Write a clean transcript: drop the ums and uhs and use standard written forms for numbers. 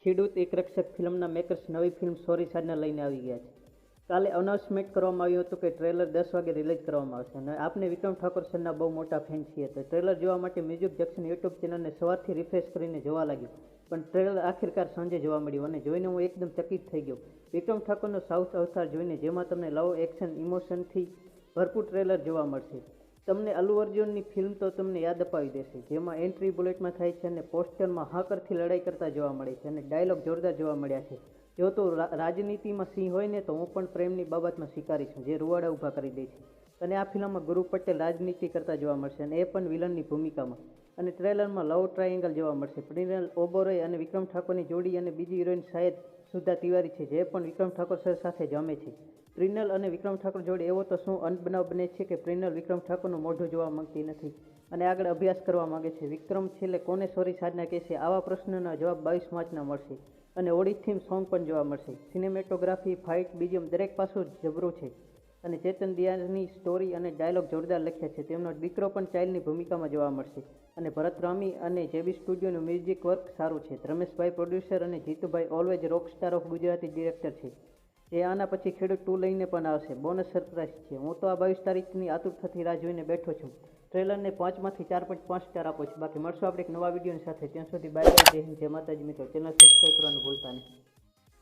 ખેડૂત એક રક્ષક ફિલ્મના મેકર્સ નવી ફિલ્મ સોરી સાડને લઈને આવી ગયા છે. કાલે અનાઉન્સમેન્ટ કરવામાં આવ્યું હતું કે ટ્રેલર 10 વાગે રિલીઝ કરવામાં આવશે અને આપને વિક્રમ ઠાકોર સરના બહુ મોટા ફેન છીએ તો ટ્રેલર જોવા માટે મ્યુઝિક જંક્શન યુટ્યુબ ચેનલને સવારથી રિફ્રેશ કરીને જોવા લાગ્યું, પણ ટ્રેલર આખિરકાર સાંજે જોવા મળ્યું અને જોઈને હું એકદમ ચકિત થઈ ગયો. વિક્રમ ઠાકોરનો સાઉથ અવતાર જોઈને જેમાં તમને લવ, એક્શન, ઇમોશનથી ભરપૂર ટ્રેલર જોવા મળશે. તમને અલ્લુ અર્જુનની ફિલ્મ તો તમને યાદ અપાવી દેશે, જેમાં એન્ટ્રી બુલેટમાં થાય છે અને પોસ્ટરમાં હાકરથી લડાઈ કરતા જોવા મળે છે અને ડાયલોગ જોરદાર જોવા મળ્યા છે. જો તો રાજનીતિમાં સિંહ હોય ને તો હું પણ પ્રેમની બાબતમાં શિકારી છું, જે રૂવાડા ઊભા કરી દે છે. અને આ ફિલ્મમાં ગુરુ પટેલ રાજનીતિ કરતા જોવા મળશે અને એ પણ વિલનની ભૂમિકામાં. અને ટ્રેલરમાં લવ ટ્રાયેંગલ જોવા મળશે. પ્રિનલ ઓબેરોય અને વિક્રમ ઠાકોરની જોડી અને બીજી હિરોઈન શાયદ સુધા તિવારી છે, જે પણ વિક્રમ ઠાકોર સર સાથે જમે છે. પ્રિનલ અને વિક્રમ ઠાકોર જોડે એવો તો શું અનબનાવ બને છે કે પ્રિનલ વિક્રમ ઠાકોરનું મોઢું જોવા માંગતી નથી અને આગળ અભ્યાસ કરવા માંગે છે. વિક્રમ છેલ્લે કોને સોરી સાધના કહેશે, આવા પ્રશ્નના જવાબ 22 માર્ચના મળશે. અને ઓડી થીમ સોંગ પણ જોવા મળશે. સિનેમેટોગ્રાફી, ફાઇટ, બીજીએમ દરેક પાસું જબરું છે અને ચેતન દિયાની સ્ટોરી અને ડાયલોગ જોરદાર લખ્યા છે. તેમનો દીકરો પણ ચાઇલ્ડની ભૂમિકામાં જોવા મળશે. અને ભરત રામી અને જેબી સ્ટુડિયોનું મ્યુઝિક વર્ક સારું છે. રમેશભાઈ પ્રોડ્યુસર અને Jitubhai always rock star of Gujarati director છે, જે આના પછી ખેડૂત 2 લઈને પણ આવશે. બોનસ સરપ્રાઈઝ છે. હું તો આ 22 તારીખની આતુરતાથી રાહ જોઈને બેઠો છું. ટ્રેલરને 5માંથી 4.5 સ્ટાર આપો છું. બાકી મળશું આપણે એક નવા વિડીયોની સાથે. ત્યાં સુધી બાય બાય, જય હિન્દ, જય માતાજી મિત્રો. ચેનલ સબસ્ક્રાઈબ કરવાનું ભૂલતા નહીં.